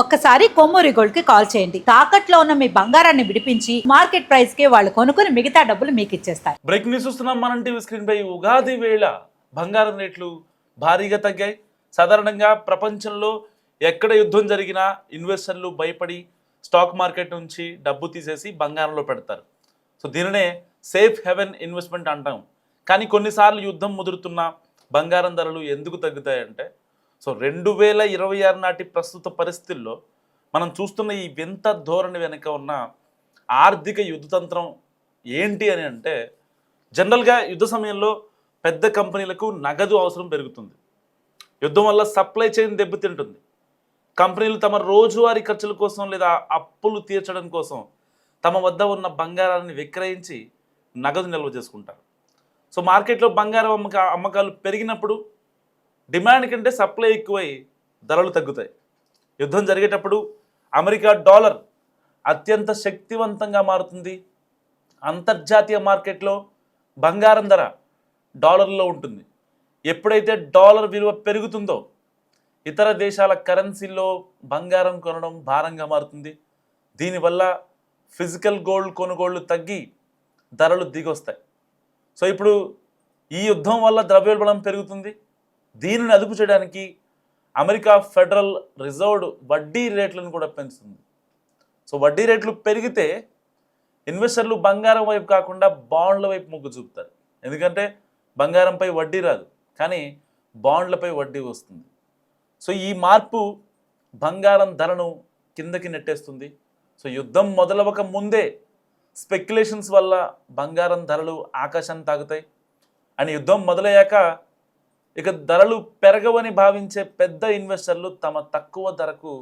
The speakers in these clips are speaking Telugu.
ఒక్కసారి కొమ్మూరి గోల్డ్ కి కాల్ చేయండి. తాకట్లో ఉన్న మీ బంగారాన్ని విడిపించి మార్కెట్ ప్రైస్ కి వాళ్ళు కొనుక్కుని మిగతా డబ్బులు మీకు ఇచ్చేస్తారు. బ్రేక్ న్యూస్ చూస్తున్నాం మనం టీవీ స్క్రీన్ పై. ఉగాది వేళ బంగారం రేట్లు భారీగా తగ్గాయి. సాధారణంగా ప్రపంచంలో ఎక్కడ యుద్ధం జరిగినా ఇన్వెస్టర్లు భయపడి స్టాక్ మార్కెట్ నుంచి డబ్బు తీసేసి బంగారంలో పెడతారు. సో దీనినే సేఫ్ హెవెన్ ఇన్వెస్ట్మెంట్ అంటాం. కానీ కొన్నిసార్లు యుద్ధం ముదురుతున్న బంగారం ధరలు ఎందుకు తగ్గుతాయంటే, సో 2026 నాటి ప్రస్తుత పరిస్థితుల్లో మనం చూస్తున్న ఈ వింత ధోరణి వెనుక ఉన్న ఆర్థిక యుద్ధతంత్రం ఏంటి అని అంటే, జనరల్గా యుద్ధ సమయంలో పెద్ద కంపెనీలకు నగదు అవసరం పెరుగుతుంది. యుద్ధం వల్ల సప్లై చైన్ దెబ్బతింటుంది. కంపెనీలు తమ రోజువారీ ఖర్చుల కోసం లేదా అప్పులు తీర్చడం కోసం తమ వద్ద ఉన్న బంగారాన్ని విక్రయించి నగదు నిల్వ చేసుకుంటారు. సో మార్కెట్లో బంగారం అమ్మకాలు పెరిగినప్పుడు డిమాండ్ కంటే సప్లై ఎక్కువై ధరలు తగ్గుతాయి. యుద్ధం జరిగేటప్పుడు అమెరికా డాలర్ అత్యంత శక్తివంతంగా మారుతుంది. అంతర్జాతీయ మార్కెట్లో బంగారం ధర డాలర్లో ఉంటుంది. ఎప్పుడైతే డాలర్ విలువ పెరుగుతుందో ఇతర దేశాల కరెన్సీల్లో బంగారం కొనడం భారంగా మారుతుంది. దీనివల్ల ఫిజికల్ గోల్డ్ కొనుగోళ్లు తగ్గి ధరలు దిగొస్తాయి. సో ఇప్పుడు ఈ యుద్ధం వల్ల ద్రవ్యోల్బణం పెరుగుతుంది. దీనిని అదుపు చేయడానికి అమెరికా ఫెడరల్ రిజర్వ్ వడ్డీ రేట్లను కూడా పెంచుతుంది. సో వడ్డీ రేట్లు పెరిగితే ఇన్వెస్టర్లు బంగారం వైపు కాకుండా బాండ్ల వైపు మొగ్గు చూపుతారు. ఎందుకంటే బంగారంపై వడ్డీ రాదు, కానీ బాండ్లపై వడ్డీ వస్తుంది. సో ఈ మార్పు బంగారం ధరను కిందకి నెట్టేస్తుంది. సో యుద్ధం మొదలవక ముందే స్పెక్యులేషన్స్ వల్ల బంగారం ధరలు ఆకాశాన్ని తాగుతాయి. అని యుద్ధం మొదలయ్యాక ఇక ధరలు పెరగవని భావించే పెద్ద ఇన్వెస్టర్లు తమ తక్కువ ధరకు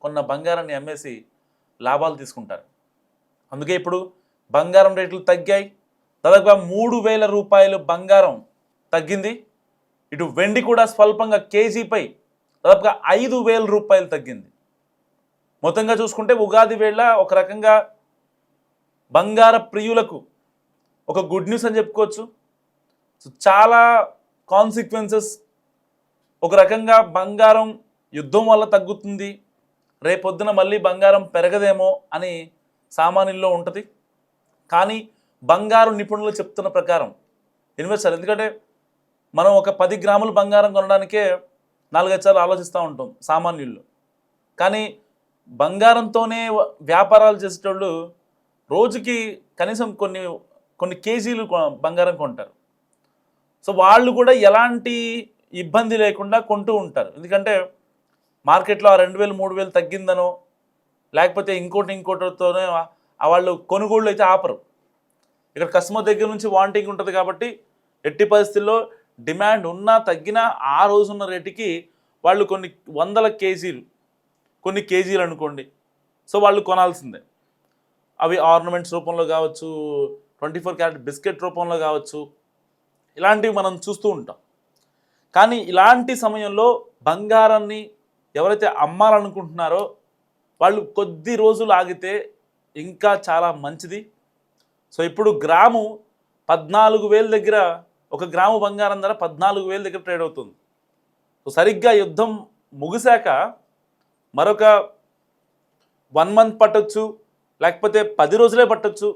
కొన్న బంగారాన్ని అమ్మేసి లాభాలు తీసుకుంటారు. అందుకే ఇప్పుడు బంగారం రేట్లు తగ్గాయి. దాదాపుగా 3,000 రూపాయలు బంగారం తగ్గింది. ఇటు వెండి కూడా స్వల్పంగా కేజీపై దాదాపుగా 5,000 రూపాయలు తగ్గింది. మొత్తంగా చూసుకుంటే ఉగాది వేళ ఒక రకంగా బంగార ప్రియులకు ఒక గుడ్ న్యూస్ అని చెప్పుకోవచ్చు. సో చాలా కాన్సిక్వెన్సెస్, ఒక రకంగా బంగారం యుద్ధం వల్ల తగ్గుతుంది, రేపొద్దున మళ్ళీ బంగారం పెరగదేమో అని సామాన్యుల్లో ఉంటుంది. కానీ బంగారు నిపుణులు చెప్తున్న ప్రకారం ఇన్వెస్టర్, ఎందుకంటే మనం ఒక 10 గ్రాములు బంగారం కొనడానికే 4-5 సార్లు ఆలోచిస్తూ ఉంటాం సామాన్యుల్లో. కానీ బంగారంతోనే వ్యాపారాలు చేసేటోళ్ళు రోజుకి కనీసం కొన్ని కేజీలు బంగారం కొంటారు. సో వాళ్ళు కూడా ఎలాంటి ఇబ్బంది లేకుండా కొంటూ ఉంటారు. ఎందుకంటే మార్కెట్లో ఆ 2,000 3,000 తగ్గిందనో లేకపోతే ఇంకోటితోనే వాళ్ళు కొనుగోళ్ళు అయితే ఆపరు. ఇక్కడ కస్టమర్ దగ్గర నుంచి వాంటింగ్ ఉంటుంది కాబట్టి ఎట్టి పరిస్థితుల్లో డిమాండ్ ఉన్నా తగ్గినా ఆ రోజున్న రేటుకి వాళ్ళు కొన్ని వందల కేజీలు, కొన్ని కేజీలు అనుకోండి, సో వాళ్ళు కొనాల్సిందే. అవి ఆర్నమెంట్స్ రూపంలో కావచ్చు, 24 క్యారెట్ బిస్కెట్ రూపంలో కావచ్చు, ఇలాంటివి మనం చూస్తూ ఉంటాం. కానీ ఇలాంటి సమయంలో బంగారాన్ని ఎవరైతే అమ్మాలనుకుంటున్నారో వాళ్ళు కొద్ది రోజులు ఆగితే ఇంకా చాలా మంచిది. సో ఇప్పుడు గ్రాము 14,000 దగ్గర, ఒక గ్రాము బంగారం ధర 14,000 దగ్గర ట్రేడ్ అవుతుంది. సో సరిగ్గా యుద్ధం ముగిశాక మరొక 1 మంత్ పట్టొచ్చు, లేకపోతే 10 రోజులే పట్టొచ్చు.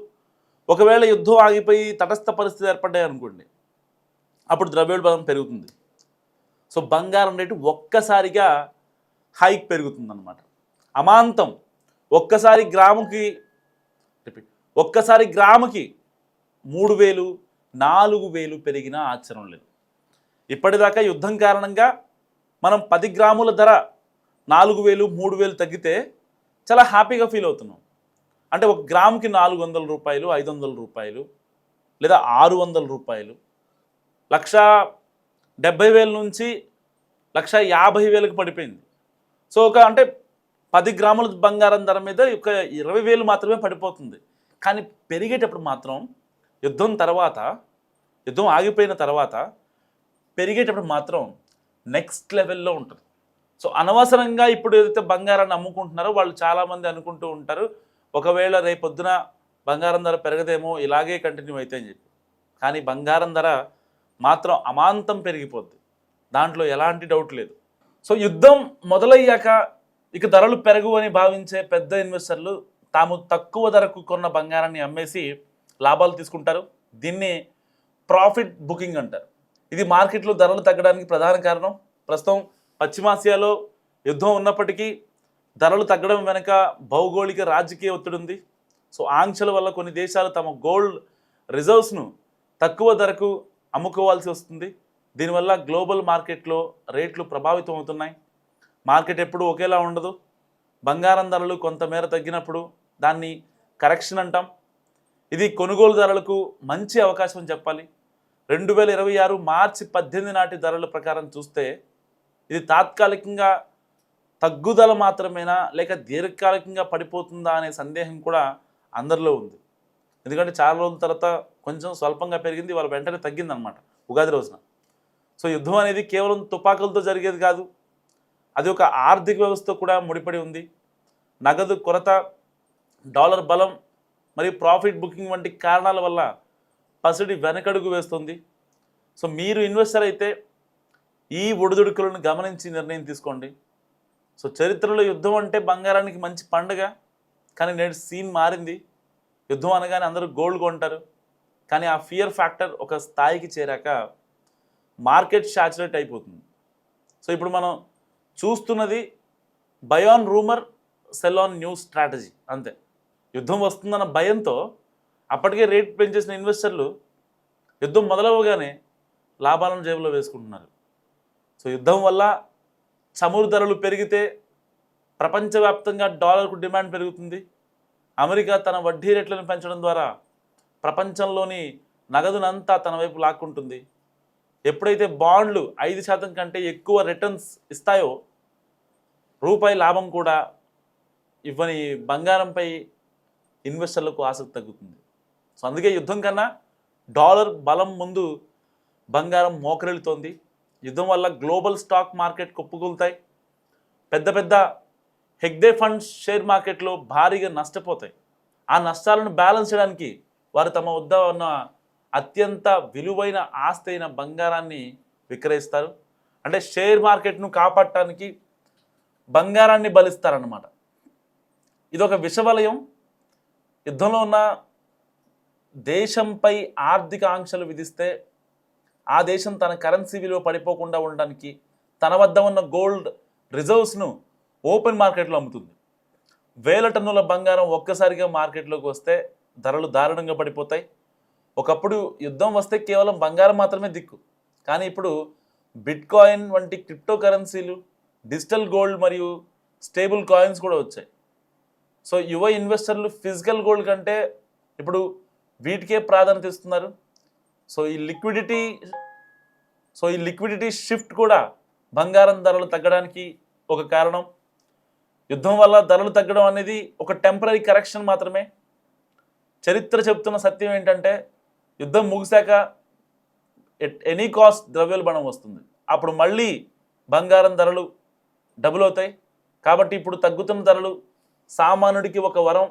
ఒకవేళ యుద్ధం ఆగిపోయి తటస్థ పరిస్థితి ఏర్పడ్డాయి అనుకోండి, అప్పుడు ద్రవ్యోల్బణం పెరుగుతుంది. సో బంగారం రేటు ఒక్కసారిగా హైక్ పెరుగుతుంది అన్నమాట, అమాంతం. ఒక్కసారి గ్రాముకి 3,000 4,000 పెరిగినా ఆశ్చర్యం లేదు. ఇప్పటిదాకా యుద్ధం కారణంగా మనం 10 గ్రాముల ధర 4,000 3,000 తగ్గితే చాలా హ్యాపీగా ఫీల్ అవుతున్నాం. అంటే ఒక గ్రాముకి 400 రూపాయలు, 500 రూపాయలు లేదా 600 రూపాయలు, 1,70,000 నుంచి 1,50,000కి పడిపోయింది. సో అంటే 10 గ్రాముల బంగారం ధర మీద ఒక 20,000 మాత్రమే పడిపోతుంది. కానీ పెరిగేటప్పుడు మాత్రం యుద్ధం ఆగిపోయిన తర్వాత పెరిగేటప్పుడు మాత్రం నెక్స్ట్ లెవెల్లో ఉంటుంది. సో అనవసరంగా ఇప్పుడు ఏదైతే బంగారాన్ని అమ్ముకుంటున్నారో వాళ్ళు చాలామంది అనుకుంటూ ఉంటారు, ఒకవేళ రేపొద్దున బంగారం ధర పెరగదేమో, ఇలాగే కంటిన్యూ అయితే అని చెప్పి. కానీ బంగారం ధర మాత్రం అమాంతం పెరిగిపోద్ది, దాంట్లో ఎలాంటి డౌట్ లేదు. సో యుద్ధం మొదలయ్యాక ఇక ధరలు పెరుగు అని భావించే పెద్ద ఇన్వెస్టర్లు తాము తక్కువ ధరకు కొన్న బంగారాన్ని అమ్మేసి లాభాలు తీసుకుంటారు. దీన్ని ప్రాఫిట్ బుకింగ్ అంటారు. ఇది మార్కెట్లో ధరలు తగ్గడానికి ప్రధాన కారణం. ప్రస్తుతం పశ్చిమాసియాలో యుద్ధం ఉన్నప్పటికీ ధరలు తగ్గడం వెనుక భౌగోళిక రాజకీయ ఒత్తిడి ఉంది. సో ఆంక్షల వల్ల కొన్ని దేశాలు తమ గోల్డ్ రిజర్వ్స్ను తక్కువ ధరకు అమ్ముకోవాల్సి వస్తుంది. దీనివల్ల గ్లోబల్ మార్కెట్లో రేట్లు ప్రభావితం అవుతున్నాయి. మార్కెట్ ఎప్పుడూ ఒకేలా ఉండదు. బంగారం ధరలు కొంతమేర తగ్గినప్పుడు దాన్ని కరెక్షన్ అంటాం. ఇది కొనుగోలుదారులకు మంచి అవకాశం అని చెప్పాలి. 2026 మార్చి 18 నాటి ధరల ప్రకారం చూస్తే ఇది తాత్కాలికంగా తగ్గుదల మాత్రమేనా లేక దీర్ఘకాలికంగా పడిపోతుందా అనే సందేహం కూడా అందరిలో ఉంది. ఎందుకంటే చాలా రోజుల తర్వాత కొంచెం స్వల్పంగా పెరిగింది, వాళ్ళ వెంటనే తగ్గిందనమాట ఉగాది రోజున. సో యుద్ధం అనేది కేవలం తుపాకులతో జరిగేది కాదు, అది ఒక ఆర్థిక వ్యవస్థ కూడా ముడిపడి ఉంది. నగదు కొరత, డాలర్ బలం మరియు ప్రాఫిట్ బుకింగ్ వంటి కారణాల వల్ల పసిడి వెనకడుగు వేస్తుంది. సో మీరు ఇన్వెస్టర్ అయితే ఈ ఒడిదుడుకులను గమనించి నిర్ణయం తీసుకోండి. సో చరిత్రలో యుద్ధం అంటే బంగారానికి మంచి పండుగ, కానీ నేడు సీన్ మారింది. యుద్ధం అనగానే అందరూ గోల్డ్ కొంటారు, కానీ ఆ ఫియర్ ఫ్యాక్టర్ ఒక స్థాయికి చేరాక మార్కెట్ శాచురేట్ అయిపోతుంది. సో ఇప్పుడు మనం చూస్తున్నది by on rumour, cell on news strategy అంతే. యుద్ధం వస్తుందన్న భయంతో అప్పటికే రేట్ పెంచేసిన ఇన్వెస్టర్లు యుద్ధం మొదలవగానే లాభాలను జేబులో వేసుకుంటున్నారు. సో యుద్ధం వల్ల చమురు ధరలు పెరిగితే ప్రపంచవ్యాప్తంగా డాలర్కు డిమాండ్ పెరుగుతుంది. అమెరికా తన వడ్డీ రేట్లను పెంచడం ద్వారా ప్రపంచంలోని నగదునంతా తన వైపు లాక్కుంటుంది. ఎప్పుడైతే బాండ్లు 5% కంటే ఎక్కువ రిటర్న్స్ ఇస్తాయో రూపాయి లాభం కూడా ఇవ్వని బంగారంపై ఇన్వెస్టర్లకు ఆసక్తి తగ్గుతుంది. సో అందుకే యుద్ధం కన్నా డాలర్ బలం ముందు బంగారం మోకరిల్లుతోంది. యుద్ధం వల్ల గ్లోబల్ స్టాక్ మార్కెట్ కుప్పకూలుతాయి. పెద్ద పెద్ద హెగ్డే ఫండ్స్ షేర్ మార్కెట్లో భారీగా నష్టపోతాయి. ఆ నష్టాలను బ్యాలెన్స్ చేయడానికి వారు తమ వద్ద ఉన్న అత్యంత విలువైన ఆస్తి అయిన బంగారాన్ని విక్రయిస్తారు. అంటే షేర్ మార్కెట్ను కాపాడటానికి బంగారాన్ని బలిస్తారన్నమాట. ఇదొక విషవలయం. యుద్ధంలో ఉన్న దేశంపై ఆర్థిక ఆంక్షలు విధిస్తే ఆ దేశం తన కరెన్సీ విలువ పడిపోకుండా ఉండడానికి తన వద్ద ఉన్న గోల్డ్ రిజర్వ్స్ను ఓపెన్ మార్కెట్లో అమ్ముతుంది. 1000 టన్నుల బంగారం ఒక్కసారిగా మార్కెట్లోకి వస్తే ధరలు దారుణంగా పడిపోతాయి. ఒకప్పుడు యుద్ధం వస్తే కేవలం బంగారం మాత్రమే దిక్కు, కానీ ఇప్పుడు బిట్కాయిన్ వంటి క్రిప్టో కరెన్సీలు, డిజిటల్ గోల్డ్ మరియు స్టేబుల్ కాయిన్స్ కూడా వచ్చాయి. సో యువ ఇన్వెస్టర్లు ఫిజికల్ గోల్డ్ కంటే ఇప్పుడు వీటికే ప్రాధాన్యత ఇస్తున్నారు. సో ఈ లిక్విడిటీ షిఫ్ట్ కూడా బంగారం ధరలు తగ్గడానికి ఒక కారణం. యుద్ధం వల్ల ధరలు తగ్గడం అనేది ఒక టెంపరీ కరెక్షన్ మాత్రమే. చరిత్ర చెప్తున్న సత్యం ఏంటంటే యుద్ధం ముగిశాక ఎట్ ఎనీ కాస్ట్ ద్రవ్యోల్బణం వస్తుంది. అప్పుడు మళ్ళీ బంగారం ధరలు డబుల్ అవుతాయి. కాబట్టి ఇప్పుడు తగ్గుతున్న ధరలు సామాన్యుడికి ఒక వరం.